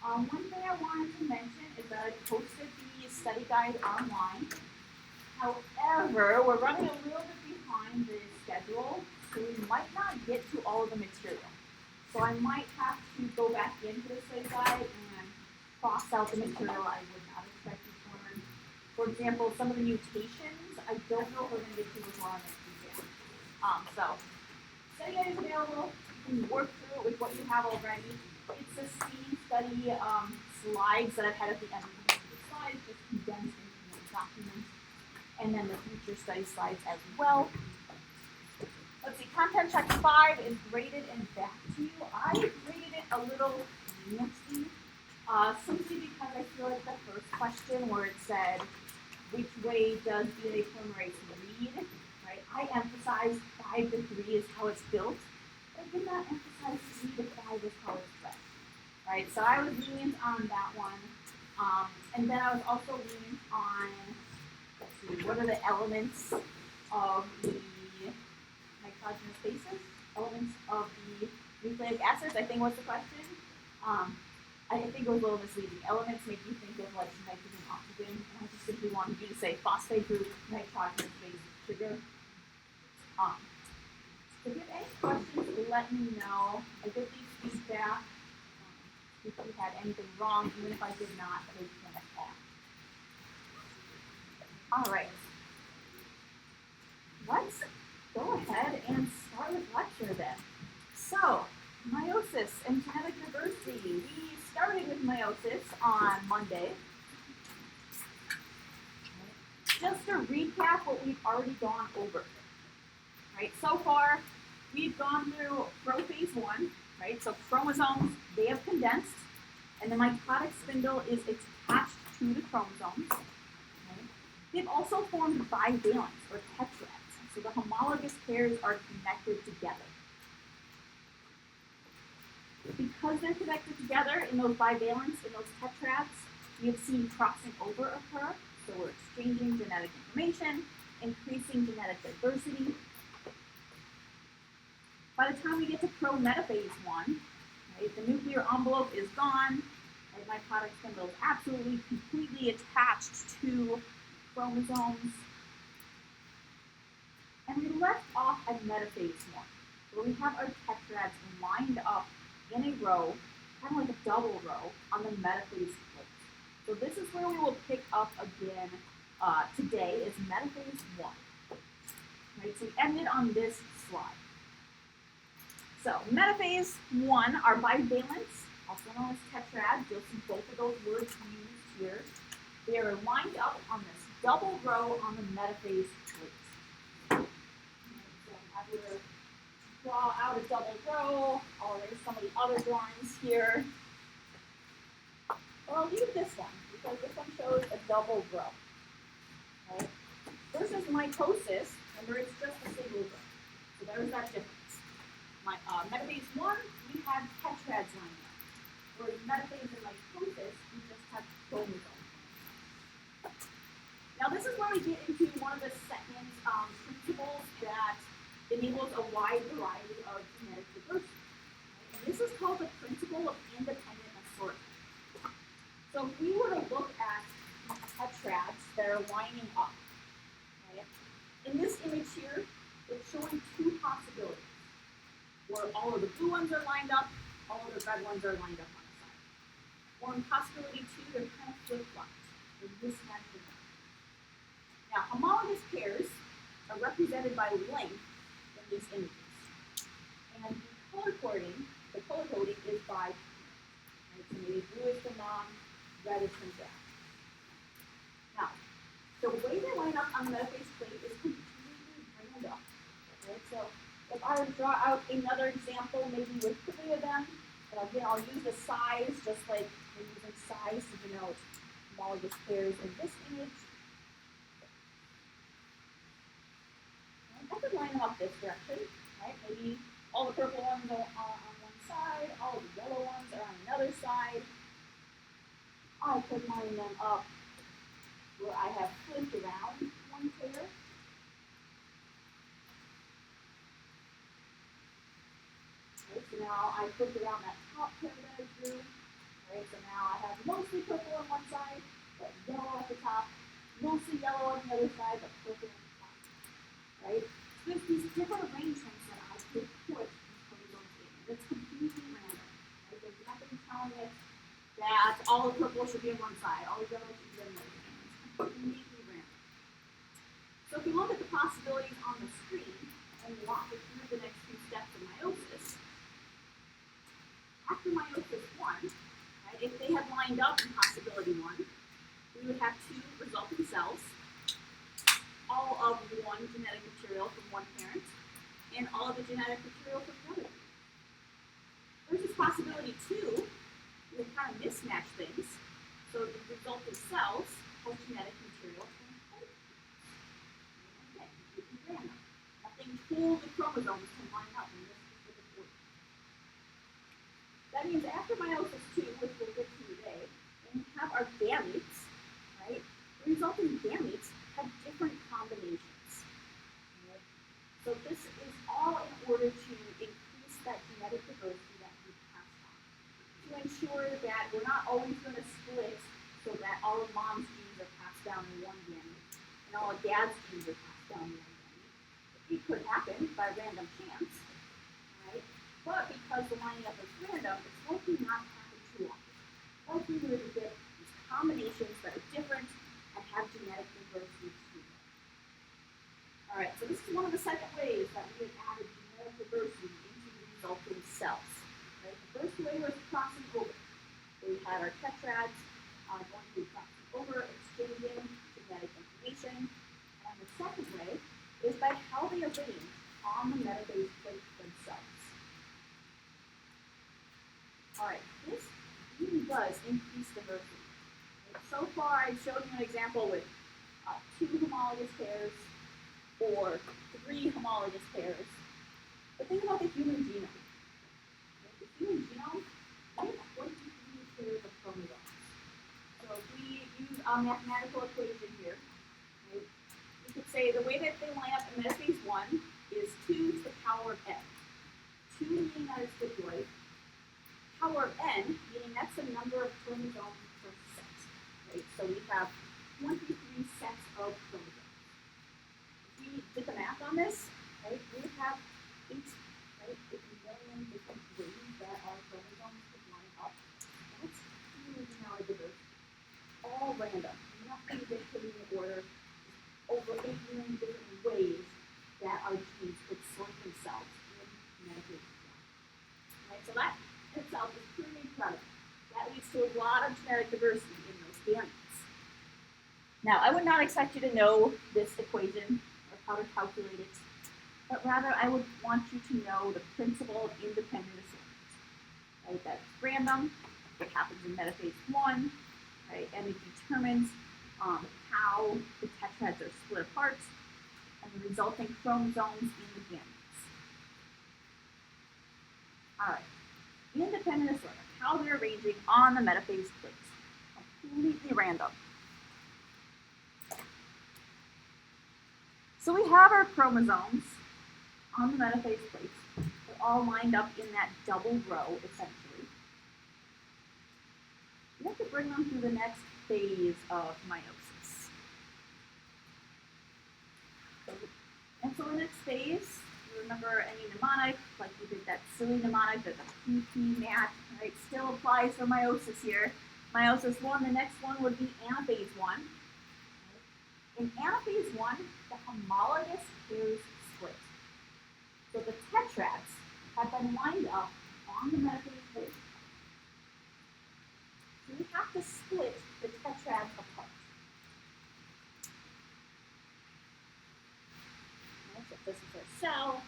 One thing I wanted to mention is that I posted the study guide online. However, we're running a little bit behind the schedule, so we might not get to all of the material. So I might have to go back into the study guide and cross out the material I would not expect you to learn. For example, some of the mutations, I don't know if we're going to get to as well next exam. So, study guide is available. You can work through it with what you have already. It's the same study slides that I've had at the end of the slides, just condensed into one document. And then the future study slides as well. Let's see, content check 5 is graded and back to you. I graded it a little leniently, simply because I feel like the first question where it said, which way does DNA polymerase read, right? I emphasized 5 to 3 is how it's built. I did not emphasize 3 to 5 is how it's read, right? So I was lenient on that one. And then I was also lenient on, let's see, what are the elements of the nitrogenous bases? Elements of the nucleic acids, I think was the question. I think it was a little misleading. Elements make you think of like nitrogen, oxygen, and I just simply wanted you to say phosphate group, nitrogenous base, sugar. If you have any questions, let me know. I did leave feedback. If you had anything wrong, even if I did not, they can ask. All right. Let's go ahead and start with lecture then. So, meiosis and genetic diversity. We started with meiosis on Monday. Just to recap what we've already gone over. Right, so far, we've gone through prophase 1, right? So chromosomes, they have condensed, and the mitotic spindle is attached to the chromosomes. Right? They've also formed bivalents, or tetrads. So the homologous pairs are connected together. Because they're connected together in those bivalents, in those tetrads, we have seen crossing over occur. So we're exchanging genetic information, increasing genetic diversity. By the time we get to prometaphase 1, right, the nuclear envelope is gone, right, mitotic spindle is absolutely, completely attached to chromosomes. And we left off at metaphase 1, where we have our tetrads lined up in a row, kind of like a double row, on the metaphase plate. So this is where we will pick up again today, is metaphase 1. Right, so we ended on this slide. So, metaphase 1 are bivalents, also known as tetrads. You'll see both of those words used here. They are lined up on this double row on the metaphase plate. So, I'm going to draw out a double row. Oh, there's some of the other drawings here. Well, I'll leave this one, because this one shows a double row. Right? Versus mitosis, remember it's just a single row. So there's that difference. Metaphase 1, we have tetrads lined up. Whereas metaphase and mitosis, we just have chromosomes. Now this is where we get into one of the second principles that enables a wide variety of genetic diversity. Right? And this is called the principle of independent assortment. So if we were to look at tetrads that are lining up, right? In this image here, it's showing 2 possibilities. Where all of the blue ones are lined up, all of the red ones are lined up on the side. Or in possibility 2, they're kind of flip-flopped. They're mismatched. Now, homologous pairs are represented by length in these images. And the color coding is by pigment. Right? So maybe blue is from mom, red is from dad. Now, the way they line up on the metaphase plate is completely random. Right? So if I were to draw out another example, maybe with 3 of them, and again, I'll use the size, just like we're using size to denote homologous pairs in this image. And I could line them up this direction, right? Maybe all the purple ones are on one side, all the yellow ones are on another side. I could line them up where I have flipped around one pair. So now I flipped around that top pair that I drew. Right? So now I have mostly purple on one side, but yellow at the top, mostly yellow on the other side, but purple on the top. Right? So there's these different arrangements that I could put these chromosomes in. And it's completely random. Right? There's nothing telling it that all the purple should be on one side, all the yellow should be on the other side. It's completely random. So if you look at the possibilities on the screen and walk it through the next few steps of meiosis, after meiosis 1, right, if they had lined up in possibility 1, we would have 2 resulting cells, all of one genetic material from one parent, and all of the genetic material from the other. Versus possibility 2, we would kind of mismatch things, so the resulting cells have genetic material from both. Again, completely random. Nothing told the chromosomes to line up in this specific order. That means after meiosis 2, which we'll get to today, when we have our gametes, right, the resulting gametes have different combinations. Right? So this is all in order to increase that genetic diversity that we pass on, to ensure that we're not always going to split so that all of mom's genes are passed down in one gamete and all of dad's genes are passed down in one gamete. It could happen by random chance, right? But because the lining up is random, it's likely not to happen too often. Likely we're going to get these combinations that are different and have genetic diversity too. Alright, so this is one of the second ways that we have added genetic diversity into the resulting cells. Right? The first way was crossing over. So we had our tetrads going through crossing over, exchanging genetic information. And the second way is by how they arrange on the metaphase plate themselves. Alright, this really does increase diversity. Right? So far, I've shown you an example with 2 homologous pairs or 3 homologous pairs. But think about the human genome. Right? The human genome, we have 23 pairs of chromosomes. So if we use a mathematical equation here, right, we could say the way that they line up in metaphase 1 is 2 to the power of n. 2 meaning that it's diploid. Power of n, meaning that's the number of chromosomes per set. Right? So we have 23 sets of chromosomes. If we did the math on this, right, we would have 8, right, 8 million different ways that our chromosomes could line up. That's huge amount of diversity. All random. Nothing dictating the order. Over 8 million different ways that our genes could sort themselves in genetic form. Right, so that in itself is pretty incredible. That leads to a lot of genetic diversity in those gametes. Now, I would not expect you to know this equation or how to calculate it, but rather I would want you to know the principle of independent assortment. Right? That's random, it happens in metaphase 1, right? And it determines how the tetrads are split apart and the resulting chromosomes in the gametes. Alright, independent assortment, how they're arranging on the metaphase plate. Completely random. So we have our chromosomes on the metaphase plate. They're all lined up in that double row, essentially. We have to bring them through the next phase of meiosis. And so the next phase, you remember any mnemonic, like we did that silly mnemonic, that the PP mat, right, still applies for meiosis here. Meiosis 1, the next one would be anaphase 1. In anaphase 1, the homologous pairs split. So the tetrads have been lined up on the metaphase plate. So we have to split the tetrads apart. Okay, so this is our cell.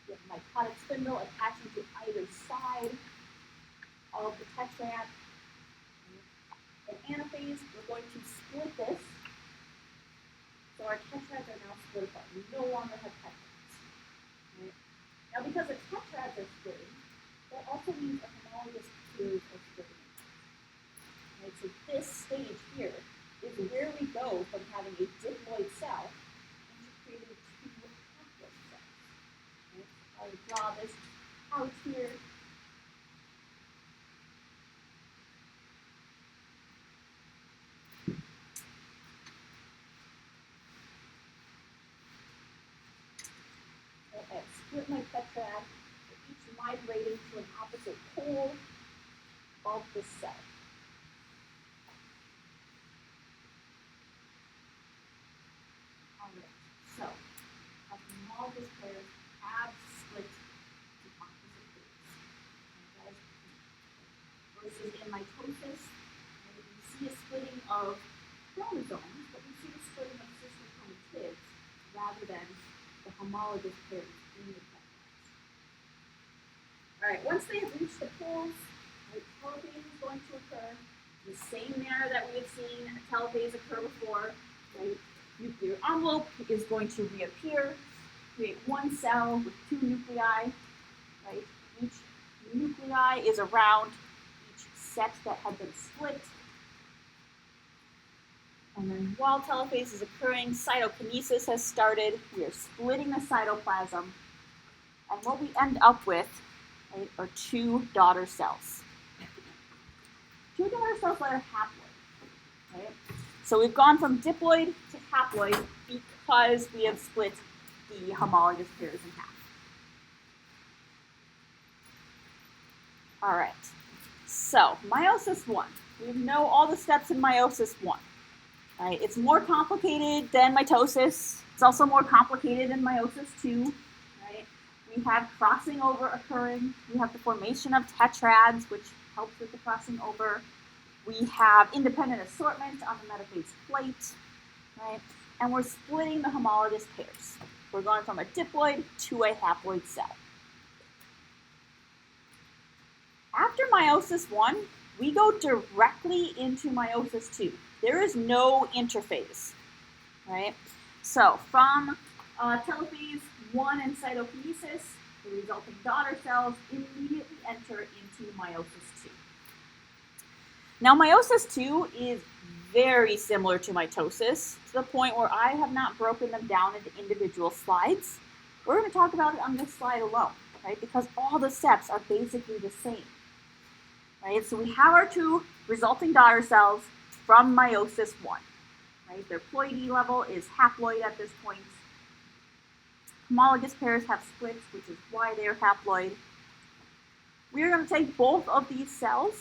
We have a mitotic spindle attaching to either side of the tetrad. In anaphase, we're going to split this. So our tetrads are now split apart. We no longer have tetrads. Right? Now, because the tetrads are splitting, that also means the homologous pairs are splitting apart. Right? So this stage here is where we go from having a diploid cell into creating 2 haploid cells. Right? So I would draw this out here. migrating to an opposite pole of the cell. Alright, so as homologous pairs have split to opposite poles. Versus in mitosis, we see a splitting of chromosomes, but we see a splitting of sister chromatids rather than the homologous pairs in the peptides. Alright, once they have reached the poles, telophase is going to occur in the same manner that we have seen telophase occur before. Right? Nuclear envelope is going to reappear, create one cell with two nuclei. Right? Each nuclei is around each set that had been split. And then while telophase is occurring, cytokinesis has started. We are splitting the cytoplasm. And what we end up with, right, are two daughter cells. Two daughter cells that are haploid. Right? So we've gone from diploid to haploid because we have split the homologous pairs in half. All right. So meiosis 1. We know all the steps in meiosis 1. Right? It's more complicated than mitosis. It's also more complicated than meiosis 2. Right? We have crossing over occurring. We have the formation of tetrads, which helps with the crossing over. We have independent assortment on the metaphase plate, right? And we're splitting the homologous pairs. We're going from a diploid to a haploid cell. After meiosis 1, we go directly into meiosis 2. There is no interphase, right? So from telophase 1 and cytokinesis, the resulting daughter cells immediately enter into meiosis 2. Now, meiosis 2 is very similar to mitosis to the point where I have not broken them down into individual slides. We're going to talk about it on this slide alone, right? Because all the steps are basically the same, right? So we have our two resulting daughter cells from meiosis 1, right? Their ploidy level is haploid at this point. Homologous pairs have split, which is why they are haploid. We are going to take both of these cells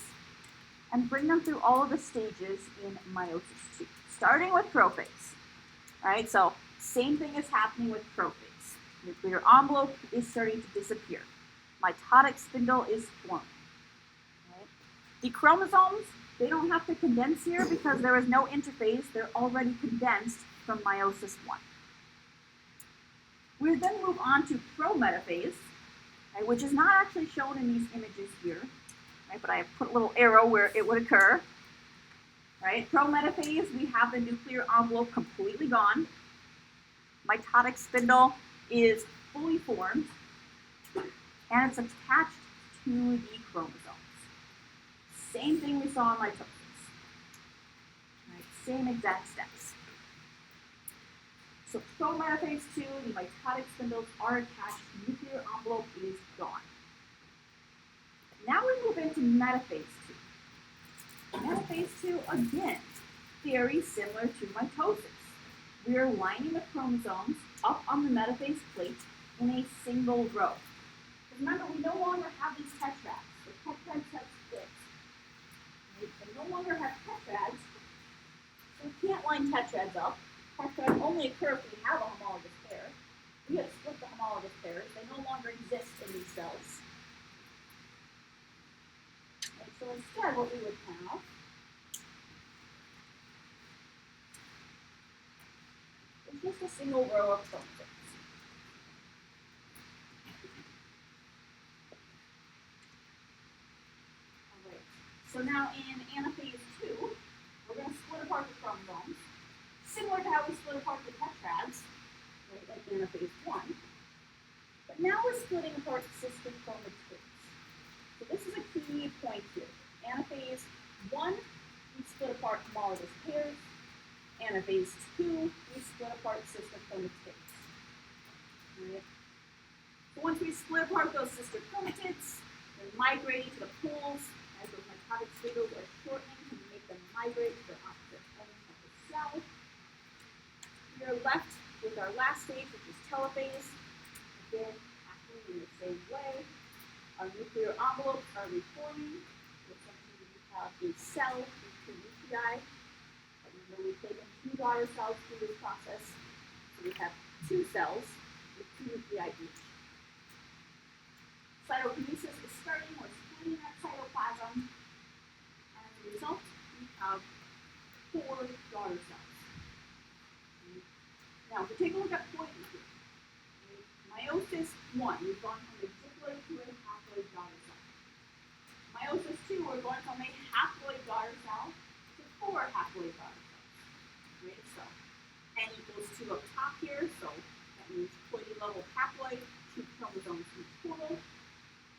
and bring them through all of the stages in meiosis 2, starting with prophase. Right? So same thing is happening with prophase. Nuclear envelope is starting to disappear. Mitotic spindle is forming. Right? The chromosomes, they don't have to condense here because there is no interphase. They're already condensed from meiosis 1. We then move on to prometaphase, right, which is not actually shown in these images here. Right, but I have put a little arrow where it would occur. Right? Prometaphase, we have the nuclear envelope completely gone. Mitotic spindle is fully formed, and it's attached to the chromosomes. Same thing we saw in mitosis. Right? Same exact steps. So prometaphase 2, the mitotic spindles are attached, nuclear envelope is gone. Now we move into metaphase 2. Metaphase 2, again, very similar to mitosis. We are lining the chromosomes up on the metaphase plate in a single row. Remember, we no longer have these tetrads. The tetrads have split. We no longer have tetrads, so we can't line tetrads up. Tetrads only occur if we have a homologous pair. We have split the homologous pairs. They no longer exist in these cells. So instead, what we would have is just a single row of chromosomes. All right. So now in anaphase 2, we're going to split apart the chromosomes, similar to how we split apart the tetrads, right, like anaphase 1. But now we're splitting apart sister chromatids. So this is a key point here. Anaphase 1, we split apart homologous pairs. Anaphase 2, we split apart sister chromatids. Right. So once we split apart those sister chromatids, they're migrating to the poles. As those mitotic spindles are shortening to make them migrate to the opposite ends of the cell. We are left with our last stage, which is telophase. Again, acting in the same way. Our nuclear envelopes are reforming. Essentially, we have a cell with two nuclei. Remember, we've taken two daughter cells through this process. So we have two cells with two nuclei each. Cytokinesis is starting. We're splitting that cytoplasm. And as a result, we have four daughter cells. Now, if we take a look at pointing here, meiosis 1, we've gone from a diploid to a haploid daughter cell. Meiosis 2, we're going from a haploid daughter cell to four haploid daughter cells. Great, so N equals 2 up top here, so that means ploidy level haploid, 2 chromosomes in total.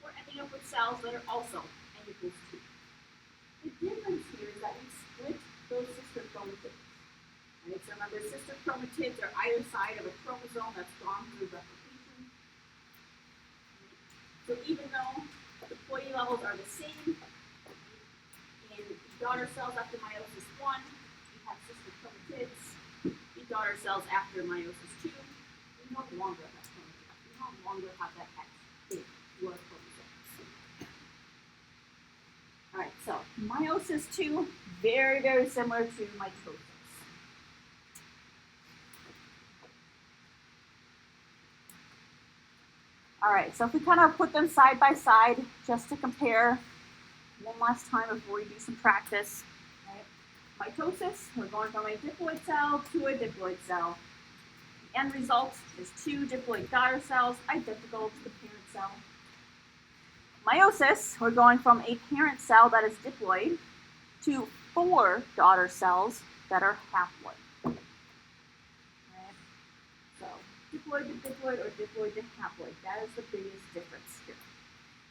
We're ending up with cells that are also N equals 2. The difference here is that we split those sister chromatids. Right, so remember, sister chromatids are either side of a chromosome that's gone through replication. So even though the ploidy levels are the same, in daughter cells after meiosis 1, we have sister chromatids. In daughter cells after meiosis 2, we no longer have chromatids. We no longer have that X big word chromosomes. All right, so meiosis 2, very, very similar to mitosis. All right, so if we kind of put them side by side just to compare one last time before we do some practice. Right? Mitosis, we're going from a diploid cell to a diploid cell. The end result is two diploid daughter cells identical to the parent cell. Meiosis, we're going from a parent cell that is diploid to four daughter cells that are haploid. Diploid to diploid or diploid to haploid. That is the biggest difference here.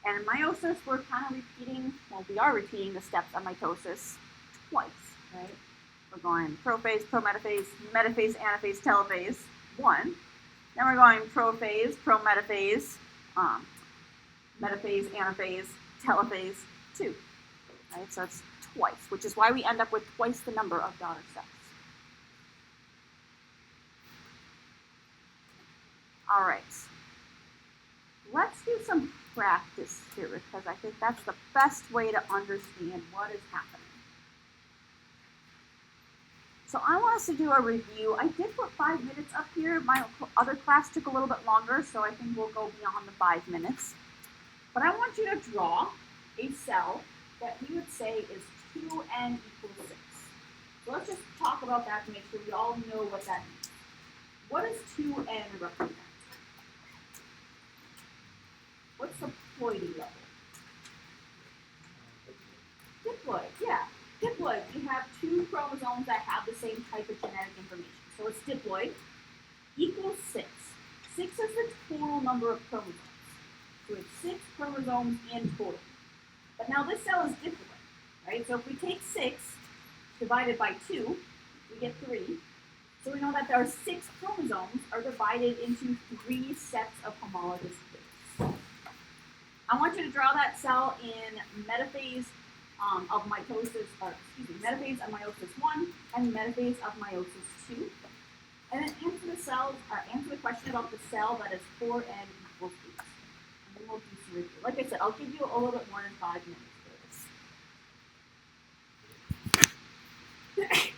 And in meiosis, we're kind of repeating, well, we are repeating the steps of mitosis twice, right? We're going prophase, prometaphase, metaphase, anaphase, telophase, 1. Then we're going prophase, prometaphase, metaphase, anaphase, telophase, 2. Right? So it's twice, which is why we end up with twice the number of daughter cells. All right, let's do some practice here because I think that's the best way to understand what is happening. So I want us to do a review. I did put 5 minutes up here. My other class took a little bit longer, so I think we'll go beyond the 5 minutes. But I want you to draw a cell that we would say is 2n equals 6. So let's just talk about that to make sure we all know what that means. What does 2n represent? What's the ploidy level? Diploid, yeah. Diploid, we have two chromosomes that have the same type of genetic information. So it's diploid equals 6. 6 is the total number of chromosomes. So it's 6 chromosomes in total. But now this cell is diploid, right? So if we take 6 divided by 2, we get 3. So we know that our 6 chromosomes are divided into 3 sets of homologous pairs. I want you to draw that cell in metaphase of mitosis, metaphase of meiosis 1 and metaphase of meiosis 2. And then answer the question about the cell that is 4n equals 8. And then we'll do some review. Like I said, I'll give you a little bit more than 5 minutes for this.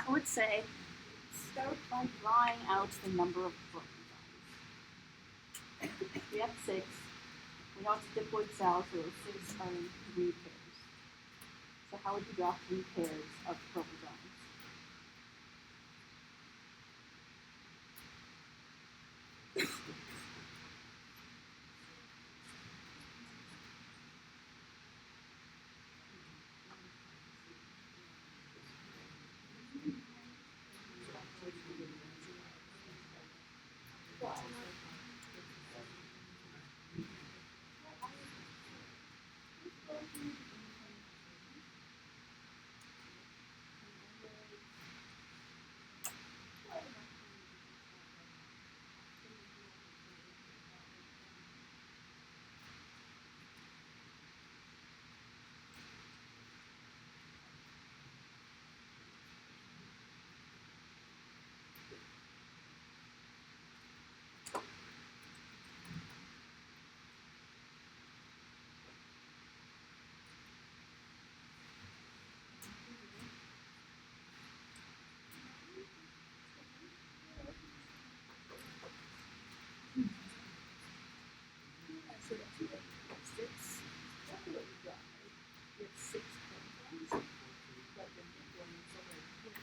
I would say start by drawing out the number of chromosomes. We have 6. We know it's a diploid cell, so 6 are in 3 pairs. So how would you draw 3 pairs of chromosomes? So that's 2 6. That's what we got, right? We have 6 chromosomes, but then one is somewhere here.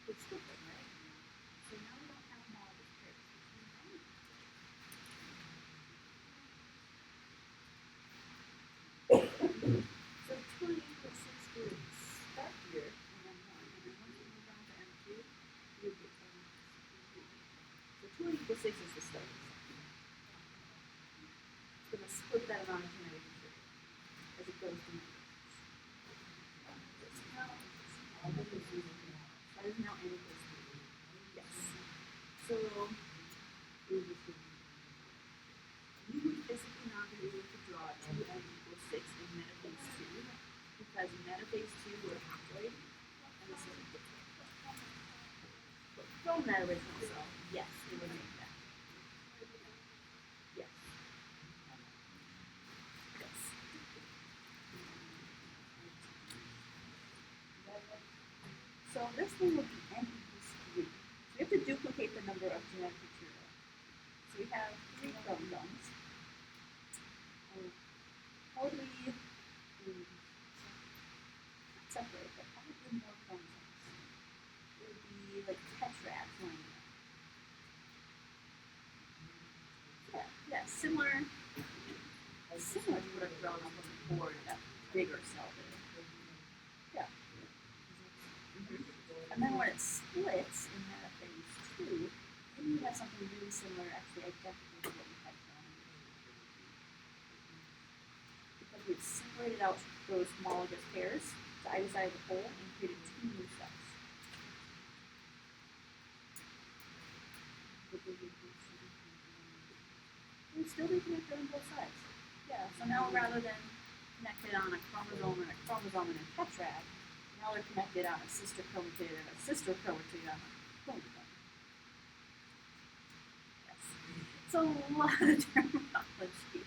It's different, right? So now we don't have homologous pairs between them. So 2 equals 6 would start here, and then 1, and then once you move down to M2, you get 10. So 2 equals 6 is the starting section. It's going to split that amount of genetic material as it goes to numbers. That is now N equals 3. Yes. So you would physically not be able to draw 2N equals 6 in metaphase 2 because in metaphase 2 we're haploid and this is a diploid. But from that original cell, yes, it would make that. Yes. Yes. So this thing would be N equals 3. So we have to duplicate the number of genetic material. So we have 3 chromosomes. Probably not separate, but probably more chromosomes. It would be like tetrads lining up. Yeah, similar to what I've drawn up before in that bigger cell did. Yeah. And then when it splits in metaphase 2, then you have something really similar, actually identical to what we had drawn. Because we've separated out those homologous pairs to either side of the pole and created 2 new cells. We still be connected on both sides. Yeah, so now rather than connected on a chromosome and a tetrad, now they're connected on a sister chromatid and a sister chromatid on a chromosome. Yes. It's a lot of terminology.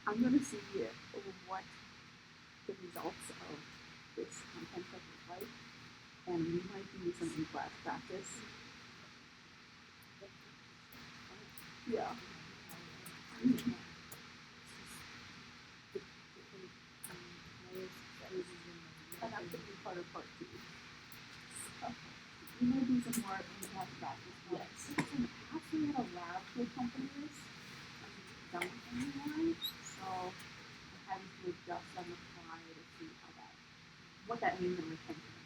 I'm going to see what the results of this content check look like, and we might do some in-class practice. Yeah. And that could be part of part 2. So, we might do some more in-class practice. Yes. And actually in a lab to accompany this, don't anymore. So I'm having to adjust on the fly to see what that means in retention.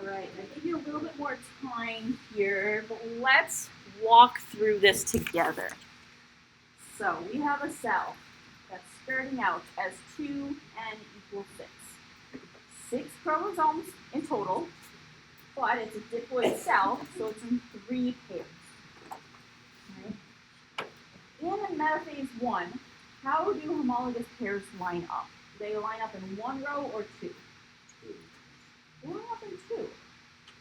All right, I'll give you a little bit more time here, but let's walk through this together. So we have a cell that's starting out as 2n equals 6. 6 chromosomes in total, but it's a diploid cell, so it's in 3 pairs. Right? In metaphase 1, how do homologous pairs line up? Do they line up in 1 row or 2? They line up in 2,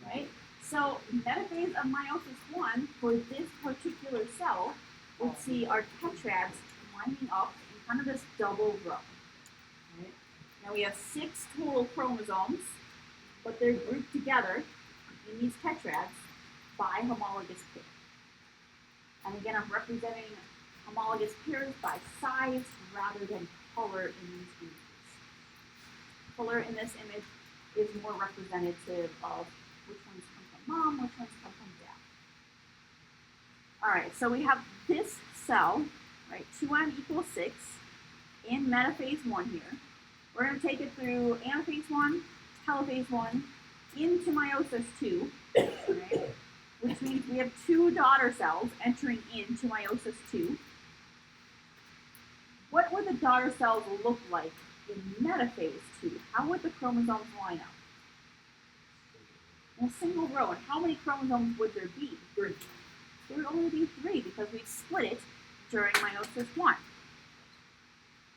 right? So metaphase of meiosis 1, for this particular cell, we'll see our tetrads lining up in kind of this double row. Right? Now we have 6 total chromosomes, but they're grouped together in these tetrads by homologous pairs. And again, I'm representing homologous pairs by size rather than color in these images. Color in this image is more representative of which ones come from mom, which ones come from dad. All right, so we have this cell, right, 2n equals 6 in metaphase 1 here. We're going to take it through anaphase 1, telophase 1, into meiosis 2, right, which means we have 2 daughter cells entering into meiosis 2. What would the daughter cells look like in metaphase 2? How would the chromosomes line up? In a single row. And how many chromosomes would there be? 3. There would only be 3 because we split it during meiosis 1.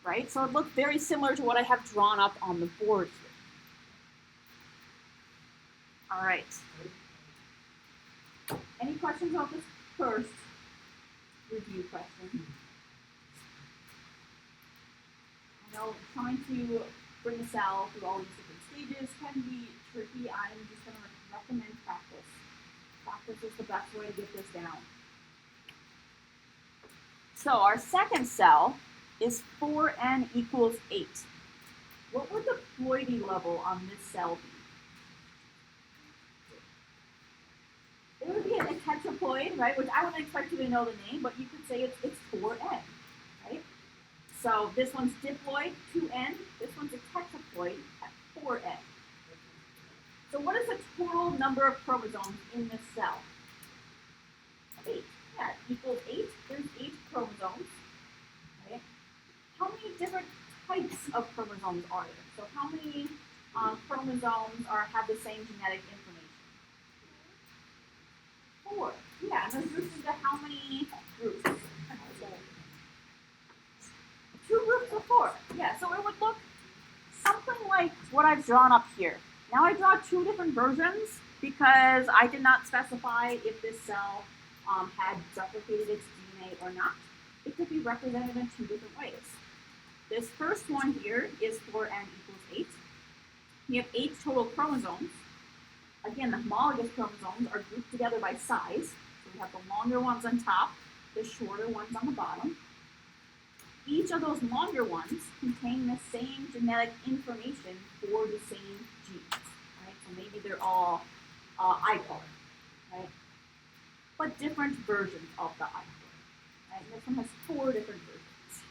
Right? So it looks very similar to what I have drawn up on the board here. All right. Any questions about this first review question? I know trying to bring a cell through all these different stages can be tricky. I'm just going to recommend practice. Practice is the best way to get this down. So our second cell is 4n equals 8. What would the ploidy level on this cell be? It would be a tetraploid, right? Which I wouldn't expect you to know the name, but you could say it's 4n, right? So this one's diploid, 2n. This one's a tetraploid at 4n. So what is the total number of chromosomes in this cell? 8. Yeah, it equals 8. There's 8 chromosomes. Right? How many different types of chromosomes are there? So how many chromosomes have the same genetic information? 4. Yeah, and those groups into how many groups? 2 groups of 4. Yeah, so it would look what I've drawn up here. Now I draw two different versions because I did not specify if this cell had replicated its DNA or not. It could be represented in two different ways. This first one here is for n equals 8. We have 8 total chromosomes. Again, the homologous chromosomes are grouped together by size. So we have the longer ones on top, the shorter ones on the bottom. Each of those longer ones contain the same genetic information for the same genes, right? So maybe they're all eye color, right? But different versions of the eye color, right? And this one has 4 different versions.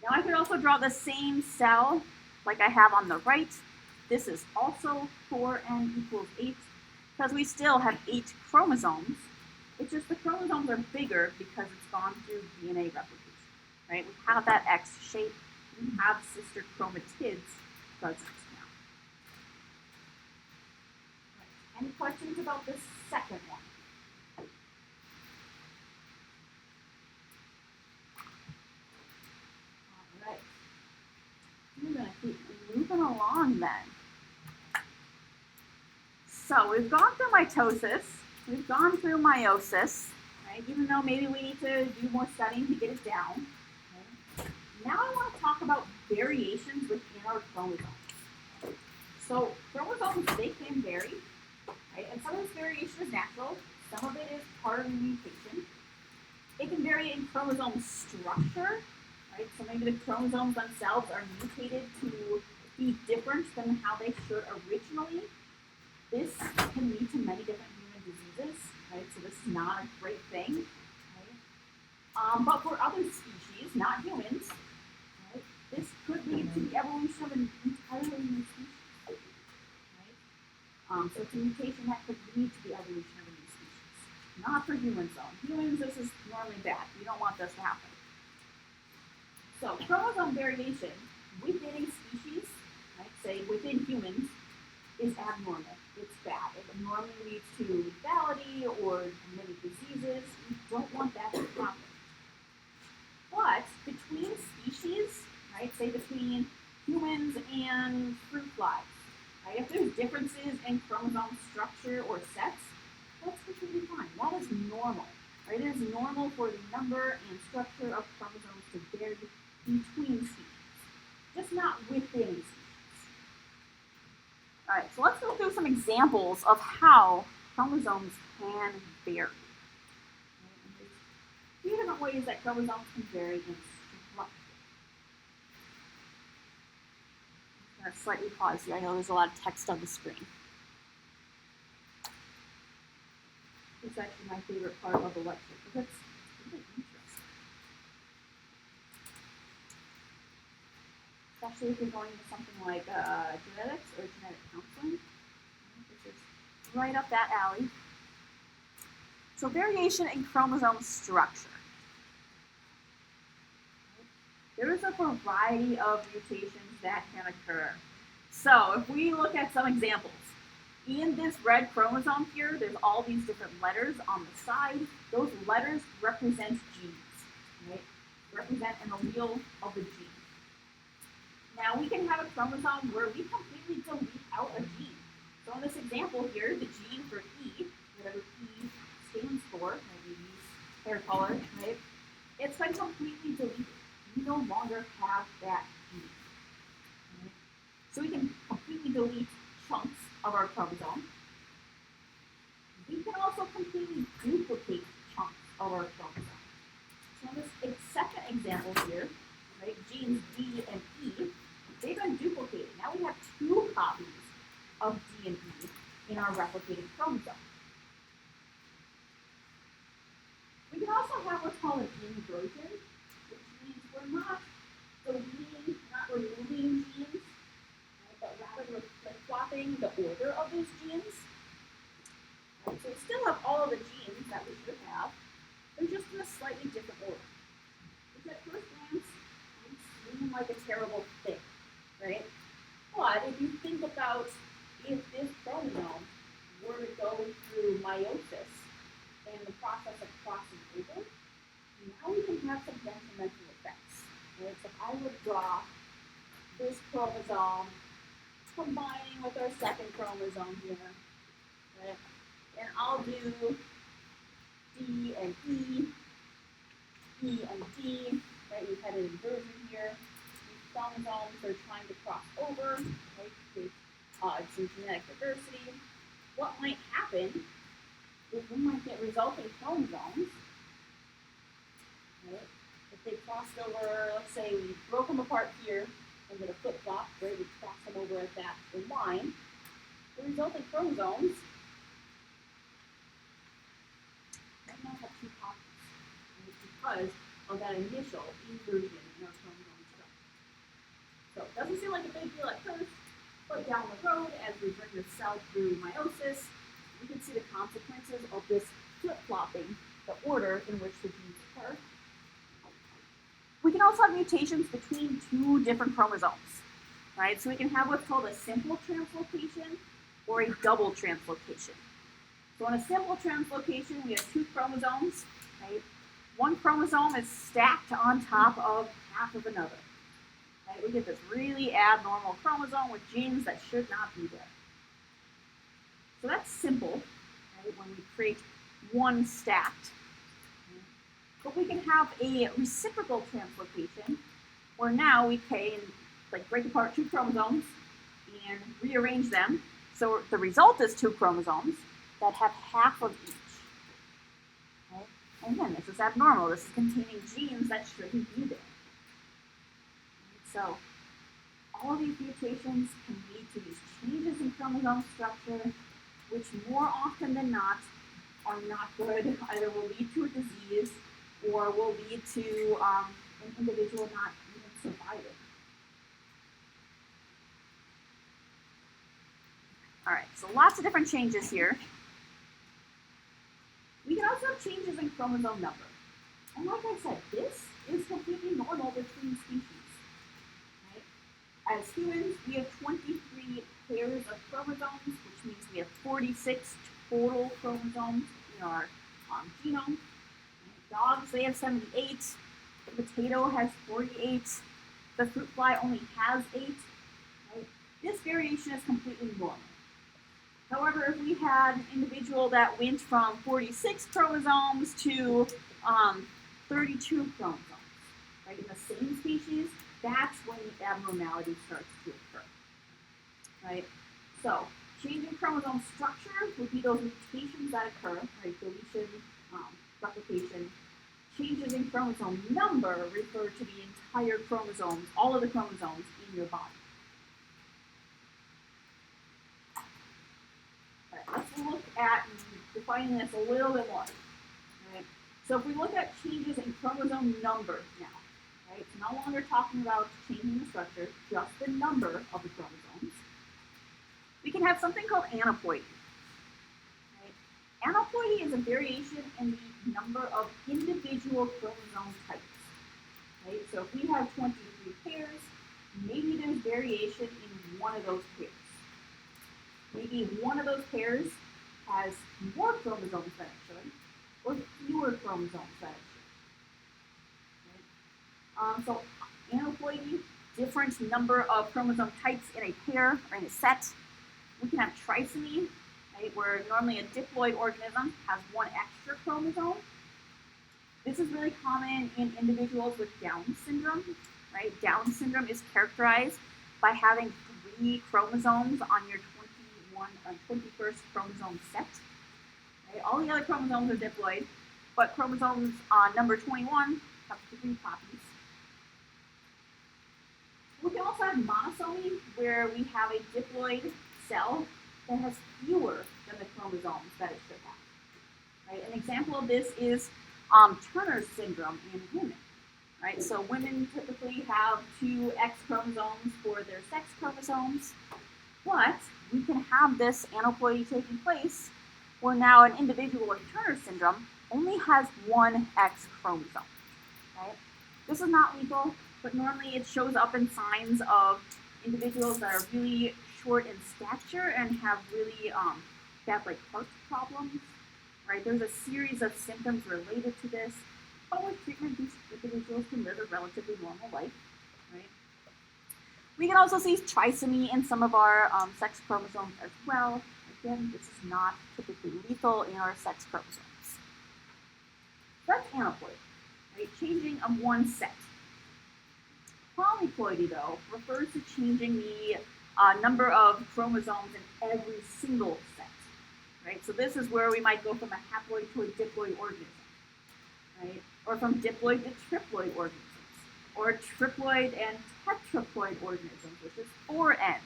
Now I could also draw the same cell like I have on the right. This is also 4n equals 8 because we still have 8 chromosomes. It's just the chromosomes are bigger because it's gone through DNA replication. Right? We have that X shape. We have sister chromatids present now. Right. Any questions about this second one? All right. We're going to keep moving along then. So we've gone through mitosis. We've gone through meiosis. Right? Even though maybe we need to do more studying to get it down. Now I want to talk about variations within our chromosomes. So chromosomes, they can vary, right? And some of this variation is natural. Some of it is part of the mutation. It can vary in chromosome structure, right? So maybe the chromosomes themselves are mutated to be different than how they should originally. This can lead to many different human diseases, right? So this is not a great thing, right? But for other species, not humans, this could lead to the evolution of an entirely new species, right? So it's a mutation that could lead to the evolution of a new species. Not for humans, though. Humans, this is normally bad. We don't want this to happen. So chromosome variation within a species, right, say within humans, is abnormal. It's bad. It normally leads to lethality or many diseases. We don't want that to happen. But between species, right, say between humans and fruit flies, right, if there's differences in chromosome structure or sets, that's completely fine. That is normal, right? It is normal for the number and structure of chromosomes to vary between species, just not within species. All right, so let's go through some examples of how chromosomes can vary. There's a few different ways that chromosomes can vary in structure. I'm going to slightly pause here. I know there's a lot of text on the screen. It's actually my favorite part of the lecture because it's really interesting. Especially if you're going into something like genetics or genetic counseling. This is right up that alley. So variation in chromosome structure. There is a variety of mutations that can occur. So if we look at some examples, in this red chromosome here, there's all these different letters on the side. Those letters represent genes, right? Represent an allele of the gene. Now we can have a chromosome where we completely delete out a gene. So in this example here, the gene for E, whatever E stands for, maybe hair color, right? It's been completely deleted. We no longer have that gene. Right? So we can completely delete chunks of our chromosome. We can also completely duplicate chunks of our chromosome. So in this second example here, right, genes D and E, they've been duplicated. Now we have 2 copies of D and E in our replicated chromosome. We can also have what's called an inversion, which means we're not deleting, not removing genes, right, but rather we're flip-flopping the order of those genes. Right, so we still have all of the genes that we should have, they're just in a slightly different order. Which at first glance might seem like a terrible thing, right? But if you think about if this chromosome were to go through meiosis and the process of crossing over, now we can have some detrimental effects. Right? So if I would draw this chromosome combining with our second chromosome here, right? And I'll do D and E, E and D, right? We've had an inversion here. These chromosomes are trying to cross over, right? With some genetic diversity. What might happen is we might get resulting chromosomes, right? If they crossed over, let's say we broke them apart here and did a flip-flop, right? We crossed them over at that line. The resulting chromosomes might not have two copies, right? Because of that initial inversion in our chromosome structure. So it doesn't seem like a big deal at first, but down the road, as we bring the cell through meiosis, we can see the consequences of this flip-flopping, the order in which the genes occur. We can also have mutations between two different chromosomes, right? So we can have what's called a simple translocation or a double translocation. So in a simple translocation, we have two chromosomes, right? One chromosome is stacked on top of half of another. Right? We get this really abnormal chromosome with genes that should not be there. So that's simple, right, when we create one stacked. But we can have a reciprocal translocation where now we can break apart two chromosomes and rearrange them. So the result is two chromosomes that have half of each. Right? And again, this is abnormal. This is containing genes that shouldn't be there. So all of these mutations can lead to these changes in chromosome structure, which more often than not are not good. Either will lead to a disease or will lead to an individual not even surviving. All right, so lots of different changes here. We can also have changes in chromosome number. And like I said, this is completely normal between species. Right? As humans, we have 23 pairs of chromosomes, which means we have 46 total chromosomes in our genome. Dogs, they have 78. The potato has 48. The fruit fly only has 8. Right? This variation is completely normal. However, if we had an individual that went from 46 chromosomes to 32 chromosomes, right, in the same species, that's when the abnormality starts to occur. Right? So, changing chromosome structure would be those mutations that occur, right? Deletion, replication. Changes in chromosome number refer to the entire chromosomes, all of the chromosomes in your body. All right, let's look at defining this a little bit more. Right? So if we look at changes in chromosome number now, right? It's no longer talking about changing the structure, just the number of the chromosomes. We can have something called aneuploidy. Aneuploidy is a variation in the number of individual chromosome types. Right? So if we have 23 pairs, maybe there's variation in one of those pairs. Maybe one of those pairs has more chromosomes than it should, or fewer chromosomes than it should. Right? So aneuploidy, different number of chromosome types in a pair or in a set. We can have trisomy, right, where normally a diploid organism has one extra chromosome. This is really common in individuals with Down syndrome. Right? Down syndrome is characterized by having 3 chromosomes on your 21st chromosome set. Right? All the other chromosomes are diploid, but chromosomes number 21 have 3 copies. We can also have monosomy, where we have a diploid cell that has fewer than the chromosomes that it should have. Right? An example of this is Turner syndrome in women. Right? So women typically have 2 X chromosomes for their sex chromosomes, but we can have this aneuploidy taking place where now an individual with Turner syndrome only has 1 X chromosome. Right? This is not lethal, but normally it shows up in signs of individuals that are really short in stature and have really bad heart problems. Right? There's a series of symptoms related to this, but with treatment, these individuals can live a relatively normal life. Right? We can also see trisomy in some of our sex chromosomes as well. Again, this is not typically lethal in our sex chromosomes. That's aneuploidy, right? Changing of one set. Polyploidy, though, refers to changing the number of chromosomes in every single set, right? So this is where we might go from a haploid to a diploid organism, right? Or from diploid to triploid organisms, or triploid and tetraploid organisms, which is 4N.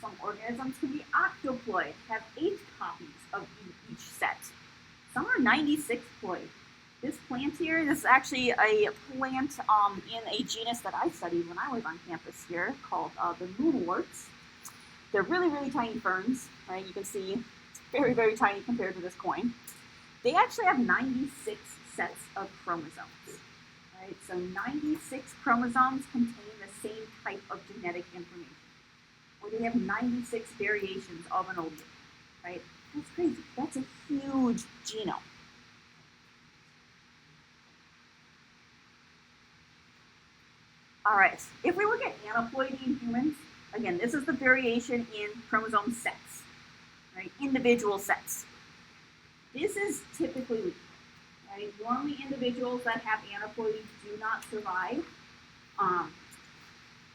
Some organisms can be octoploid, have 8 copies of each set. Some are 96ploid. This plant here, this is actually a plant in a genus that I studied when I was on campus here called the moonworts. They're really, really tiny ferns, right? You can see it's very, very tiny compared to this coin. They actually have 96 sets of chromosomes, right? So 96 chromosomes contain the same type of genetic information, where they have 96 variations of an allele, right? That's crazy. That's a huge genome. All right, if we look at aneuploidy in humans, again, this is the variation in chromosome sets, right? Individual sets. This is typically lethal, right? Normally, individuals that have aneuploidy do not survive.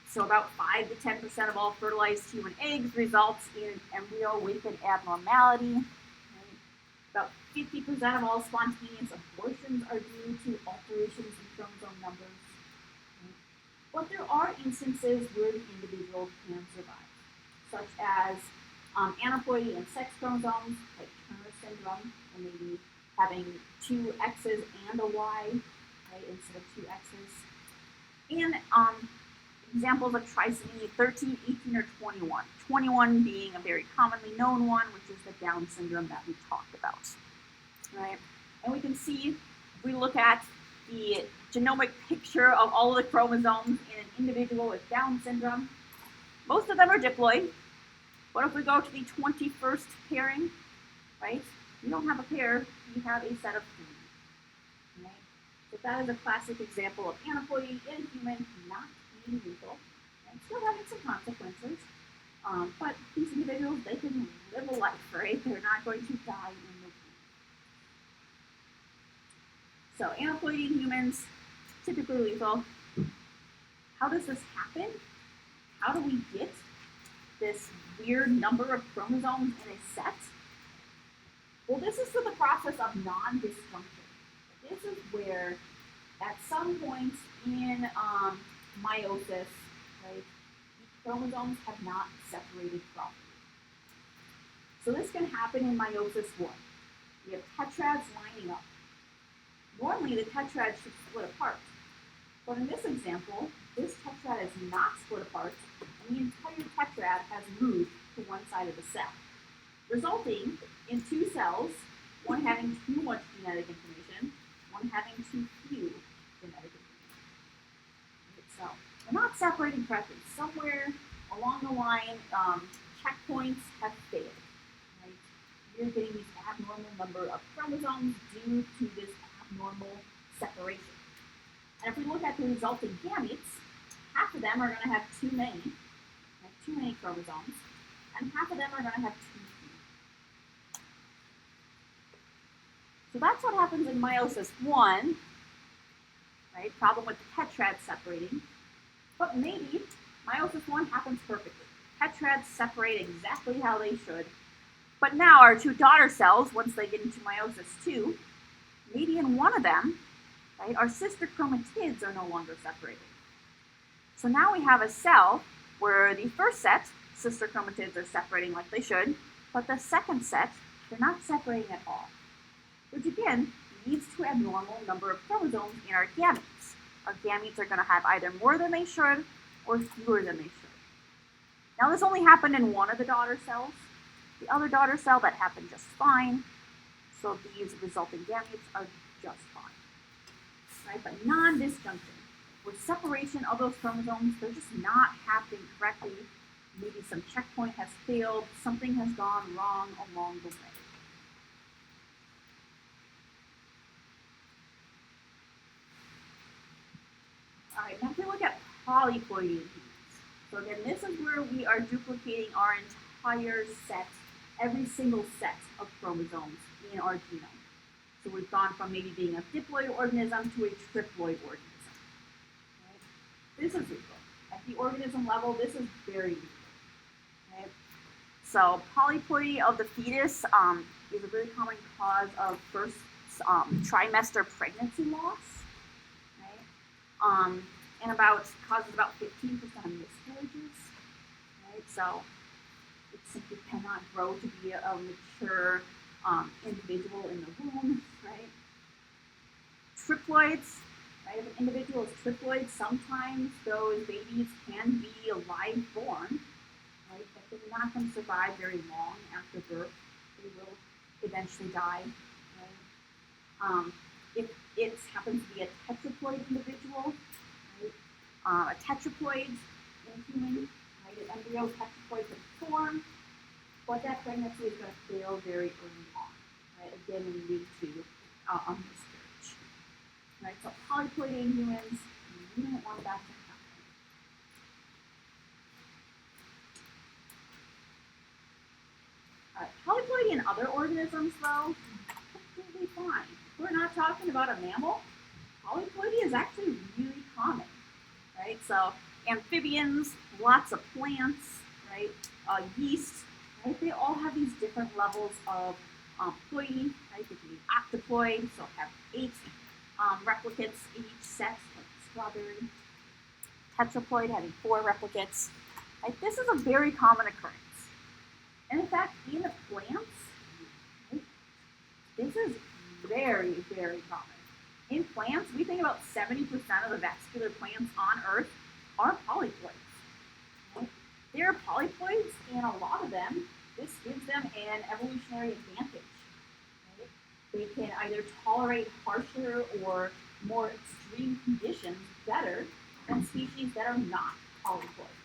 So about 5 to 10% of all fertilized human eggs results in an embryo with an abnormality. Right? About 50% of all spontaneous abortions are due to alterations in chromosome numbers. But there are instances where the individual can survive, such as aneuploidy in sex chromosomes, like Turner syndrome, or maybe having 2 X's and a Y, right, instead of 2 X's. And examples of trisomy 13, 18, or 21. 21 being a very commonly known one, which is the Down syndrome that we talked about, right? And we can see, if we look at the genomic picture of all of the chromosomes in an individual with Down syndrome, most of them are diploid. But if we go to the 21st pairing, right, you don't have a pair, you have a set of 3. Right? So that is a classic example of aneuploidy in humans not being lethal, and still having some consequences. But these individuals, they can live a life, right? They're not going to die in the womb. So aneuploidy in humans, typically lethal. How does this happen? How do we get this weird number of chromosomes in a set? Well, this is through the process of non-disjunction. This is where, at some point in meiosis, right, the chromosomes have not separated properly. So this can happen in meiosis 1. We have tetrads lining up. Normally, the tetrad should split apart. But in this example, this tetrad is not split apart, and the entire tetrad has moved to one side of the cell, resulting in 2 cells, one having too much genetic information, one having too few genetic information. So we're not separating correctly. Somewhere along the line, checkpoints have failed. Right? You're getting these abnormal number of chromosomes due to this abnormal separation. And if we look at the resulting gametes, half of them are going to have too many chromosomes, and half of them are going to have too few. So that's what happens in meiosis 1, right? Problem with the tetrads separating. But maybe meiosis 1 happens perfectly. Tetrads separate exactly how they should. But now our 2 daughter cells, once they get into meiosis 2, maybe in one of them, right, our sister chromatids are no longer separated. So now we have a cell where the first set, sister chromatids are separating like they should, but the second set, they're not separating at all. Which again, leads to abnormal number of chromosomes in our gametes. Our gametes are going to have either more than they should or fewer than they should. Now this only happened in one of the daughter cells. The other daughter cell, that happened just fine. So these resulting gametes are just fine. Right? But non-disjunction, where separation of those chromosomes, they're just not happening correctly. Maybe some checkpoint has failed, something has gone wrong along the way. All right, now if we look at polyploidy in humans. So again, this is where we are duplicating our entire set, every single set of chromosomes in our genome. So we've gone from maybe being a diploid organism to a triploid organism. Right? This is legal. At the organism level, this is very legal. Right? So polyploidy of the fetus is a really common cause of first trimester pregnancy loss. Right? And causes about 15% of miscarriages. Right? So it simply cannot grow to be a mature individual in the womb, right? Triploids, right? If an individual is triploid, sometimes those babies can be alive born, right? But they're not going to survive very long after birth. They will eventually die, right? If it happens to be a tetraploid individual, right? A tetraploid in a human, right? An embryo tetraploid can form, but that pregnancy is going to fail very early on, right? Again, leading to a miscarriage, right? So polyploidy in humans, we don't want that to happen. Polyploidy in other organisms, though, completely fine. We're not talking about a mammal. Polyploidy is actually really common, right? So amphibians, lots of plants, right? Yeast. Right? They all have these different levels of ploidy, right? They can be octoploid, so have 8 replicates in each set, like strawberry. Tetraploid having 4 replicates. Right? This is a very common occurrence. And in fact, in plants, right, this is very, very common. In plants, we think about 70% of the vascular plants on Earth are polyploids. Right? There are polyploids, and a lot of them, this gives them an evolutionary advantage. Right? They can either tolerate harsher or more extreme conditions better than species that are not polyploid.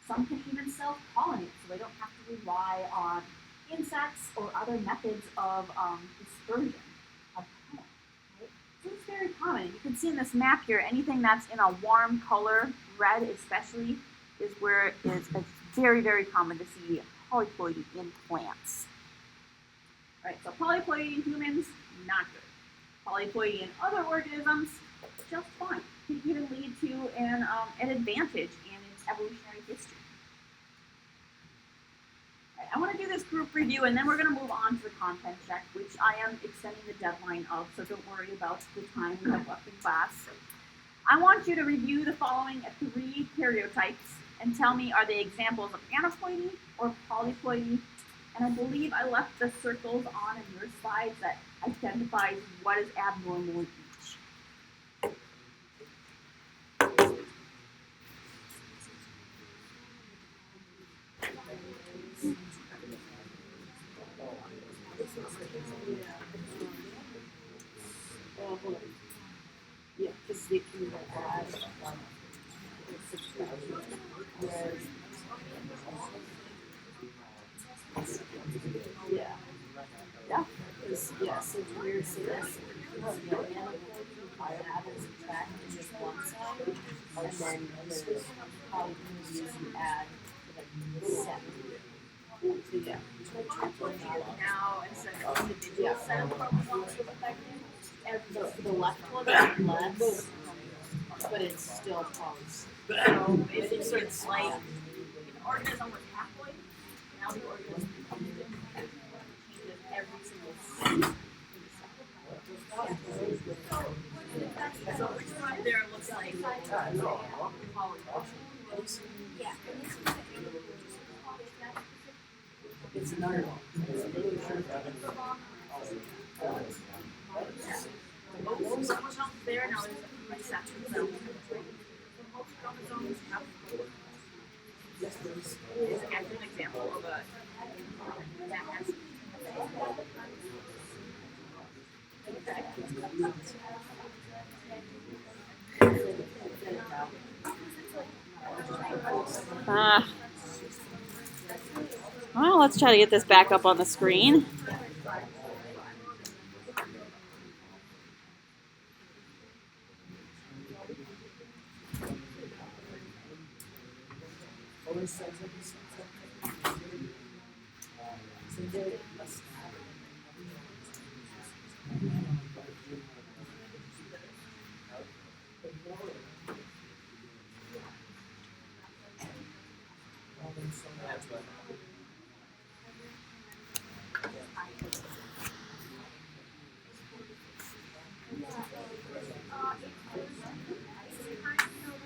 Some can even self-pollinate, so they don't have to rely on insects or other methods of dispersion of pollen. Right? So it's very common. You can see in this map here, anything that's in a warm color, red especially, is where it's very, very common to see polyploidy in plants. All right, so polyploidy in humans, not good. Polyploidy in other organisms, just fine. Can even lead to an advantage in its evolutionary history. All right, I want to do this group review, and then we're going to move on to the content check, which I am extending the deadline of, so don't worry about the time we have left in class. I want you to review the following 3 karyotypes and tell me, are they examples of aneuploidy or polyploidy? And I believe I left the circles on in your slides that identifies what is abnormal in each. Yeah, because they can add yeah. Yeah. Yeah, so we're saying this, you know, animal add and subtract in just one side, and then there's probably use and add to the set. So yeah. Now, instead of individual set of chromosomes with affected, The left one is less, but it's still close. so basically it's like an organism was haploid, now the organism changes every single cell. So which one there looks like polyploidy? Yeah. It's another one. Most chromosomes there, now there's a 3 sections that will penetrate. So most chromosomes have this is actually an example of a that has well, let's try to get this back up on the screen. always says that this is something. So they must have it. That's what.